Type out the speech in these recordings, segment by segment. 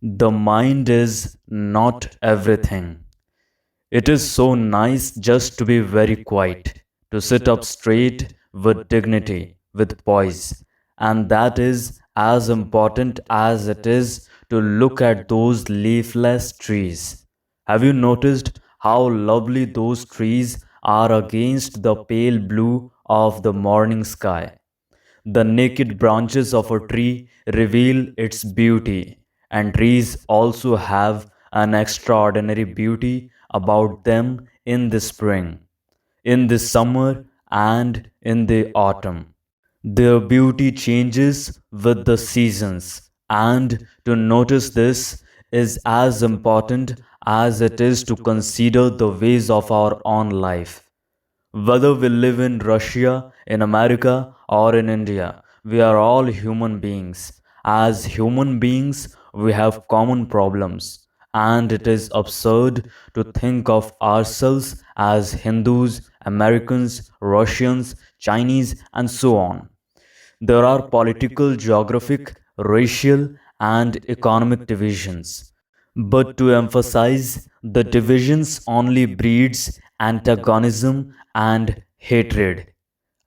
The mind is not everything. It is so nice just to be very quiet, to sit up straight with dignity, with poise. And that is as important as it is to look at those leafless trees. Have you noticed how lovely those trees are against the pale blue of the morning sky? The naked branches of a tree reveal its beauty, and trees also have an extraordinary beauty about them in the spring, in the summer, and in the autumn. Their beauty changes with the seasons, and to notice this is as important as it is to consider the ways of our own life. Whether we live in Russia, in America, or in India, we are all human beings. As human beings, we have common problems, and it is absurd to think of ourselves as Hindus, Americans, Russians, Chinese, and so on. There are political, geographic, racial, and economic divisions. But to emphasize, the divisions only breeds antagonism and hatred.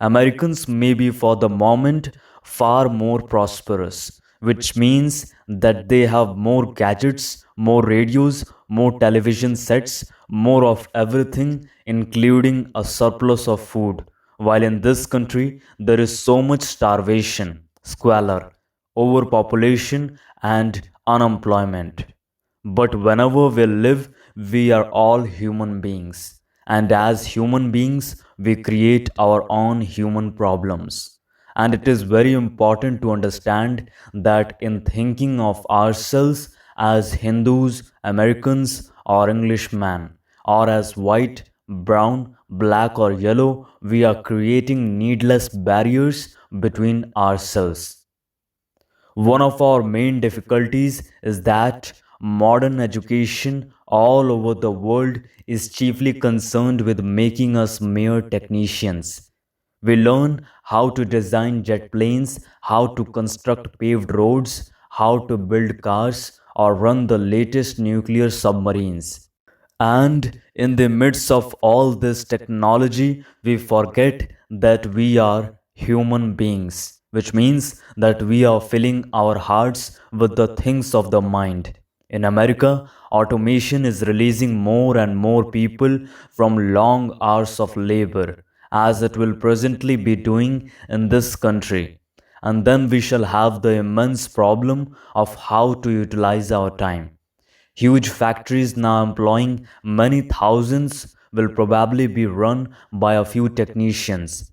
Americans may be for the moment far more prosperous, which means that they have more gadgets, more radios, more television sets, more of everything, including a surplus of food. While in this country, there is so much starvation, squalor, overpopulation, and unemployment. But whenever we live, we are all human beings. And as human beings, we create our own human problems. And it is very important to understand that in thinking of ourselves as Hindus, Americans, or Englishmen, or as white, brown, black, or yellow, we are creating needless barriers between ourselves. One of our main difficulties is that modern education all over the world is chiefly concerned with making us mere technicians. We learn how to design jet planes, how to construct paved roads, how to build cars, or run the latest nuclear submarines. And in the midst of all this technology, we forget that we are human beings, which means that we are filling our hearts with the things of the mind. In America, automation is releasing more and more people from long hours of labor, as it will presently be doing in this country. And then we shall have the immense problem of how to utilize our time. Huge factories now employing many thousands will probably be run by a few technicians.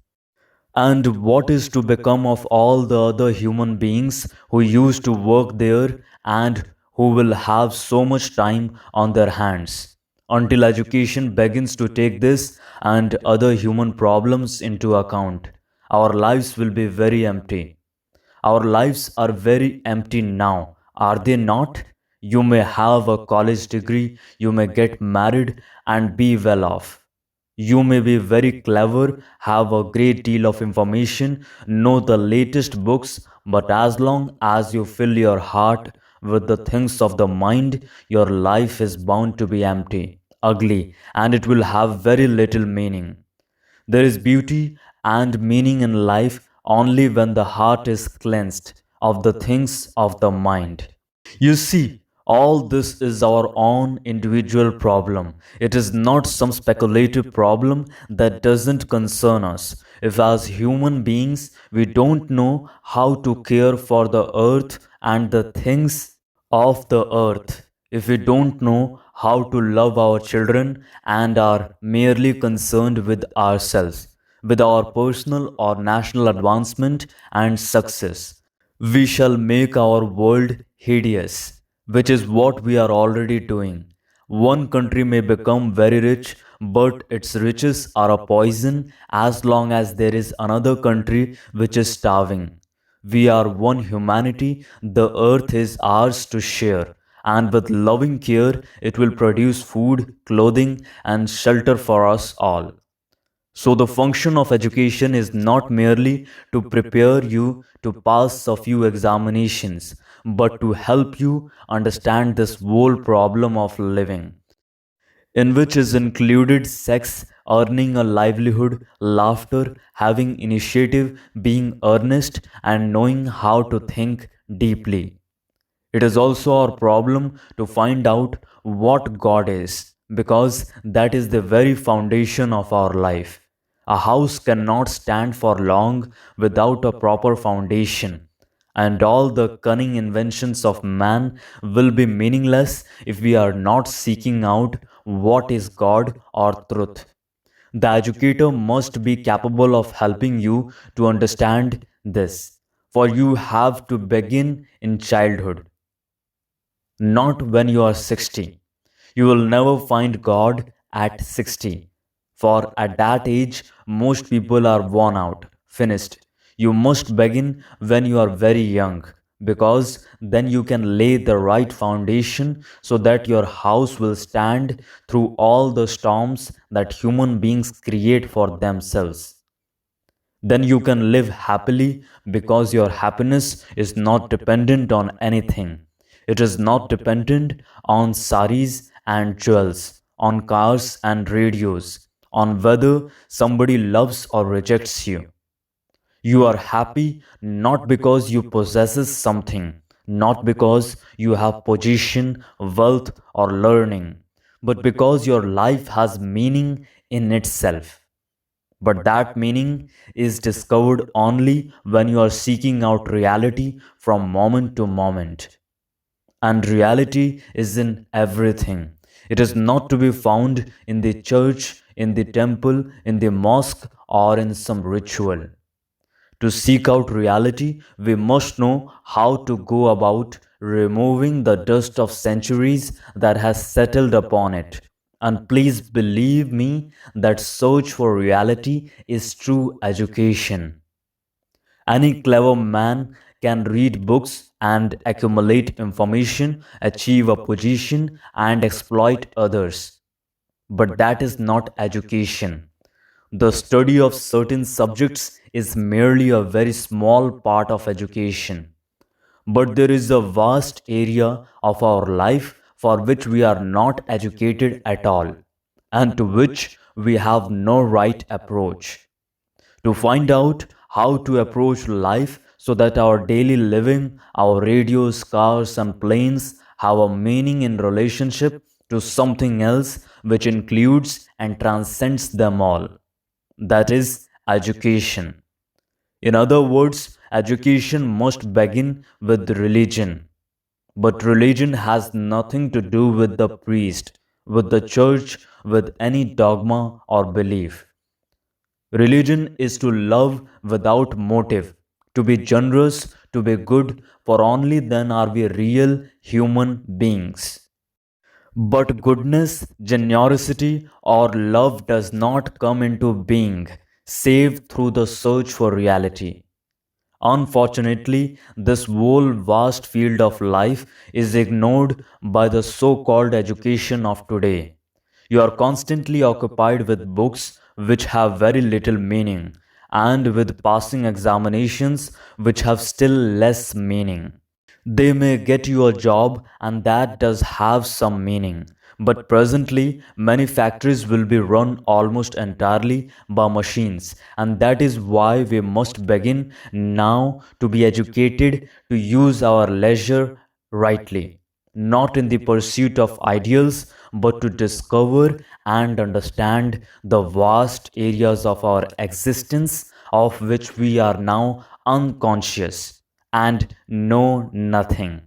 And what is to become of all the other human beings who used to work there and who will have so much time on their hands? Until education begins to take this and other human problems into account, our lives will be very empty. Our lives are very empty now, are they not? You may have a college degree, you may get married and be well off. You may be very clever, have a great deal of information, know the latest books, but as long as you fill your heart with the things of the mind, your life is bound to be empty, ugly, and it will have very little meaning. There is beauty and meaning in life only when the heart is cleansed of the things of the mind. You see, all this is our own individual problem. It is not some speculative problem that doesn't concern us. If, as human beings, we don't know how to care for the earth and the things of the earth, if we don't know how to love our children and are merely concerned with ourselves, with our personal or national advancement and success, we shall make our world hideous, which is what we are already doing. One country may become very rich, but its riches are a poison as long as there is another country which is starving. We are one humanity, the earth is ours to share, and with loving care, it will produce food, clothing, and shelter for us all. So, the function of education is not merely to prepare you to pass a few examinations, but to help you understand this whole problem of living, in which is included sex, earning a livelihood, laughter, having initiative, being earnest, and knowing how to think deeply. It is also our problem to find out what God is, because that is the very foundation of our life. A house cannot stand for long without a proper foundation, and all the cunning inventions of man will be meaningless if we are not seeking out what is God or truth. The educator must be capable of helping you to understand this, for you have to begin in childhood, not when you are 60. You will never find God at 60, for at that age, most people are worn out, finished. You must begin when you are very young, because then you can lay the right foundation so that your house will stand through all the storms that human beings create for themselves. Then you can live happily, because your happiness is not dependent on anything. It is not dependent on saris and jewels, on cars and radios, on whether somebody loves or rejects you. You are happy not because you possess something, not because you have position, wealth, or learning, but because your life has meaning in itself. But that meaning is discovered only when you are seeking out reality from moment to moment. And reality is in everything. It is not to be found in the church, in the temple, in the mosque, or in some ritual. To seek out reality, we must know how to go about removing the dust of centuries that has settled upon it. And please believe me that search for reality is true education. Any clever man can read books and accumulate information, achieve a position, and exploit others. But that is not education. The study of certain subjects is merely a very small part of education. But there is a vast area of our life for which we are not educated at all, and to which we have no right approach. To find out how to approach life so that our daily living, our radios, cars, and planes have a meaning in relationship to something else which includes and transcends them all. That is education. In other words, education must begin with religion. But religion has nothing to do with the priest, with the church, with any dogma or belief. Religion is to love without motive, to be generous, to be good, for only then are we real human beings. But goodness, generosity, or love does not come into being save through the search for reality. Unfortunately, this whole vast field of life is ignored by the so called education of today. You are constantly occupied with books which have very little meaning, and with passing examinations which have still less meaning. They may get you a job, and that does have some meaning. But presently, many factories will be run almost entirely by machines, and that is why we must begin now to be educated to use our leisure rightly, not in the pursuit of ideals, but to discover and understand the vast areas of our existence of which we are now unconscious and know nothing.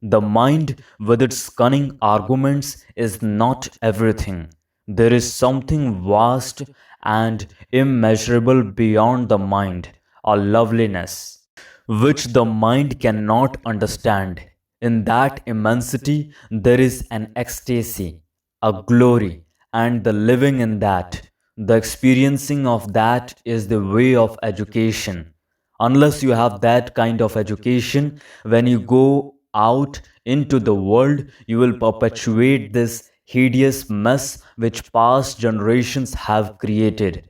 The mind, with its cunning arguments, is not everything. There is something vast and immeasurable beyond the mind, a loveliness which the mind cannot understand. In that immensity, there is an ecstasy, a glory, and the living in that. The experiencing of that is the way of education. Unless you have that kind of education, when you go out into the world, you will perpetuate this hideous mess which past generations have created.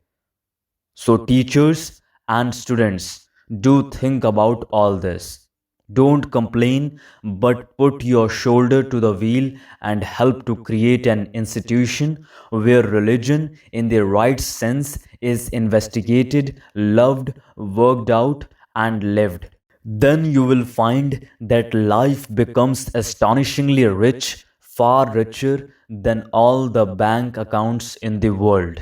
So, teachers and students, do think about all this. Don't complain, but put your shoulder to the wheel and help to create an institution where religion, in the right sense, is investigated, loved, worked out, and lived. Then you will find that life becomes astonishingly rich, far richer than all the bank accounts in the world.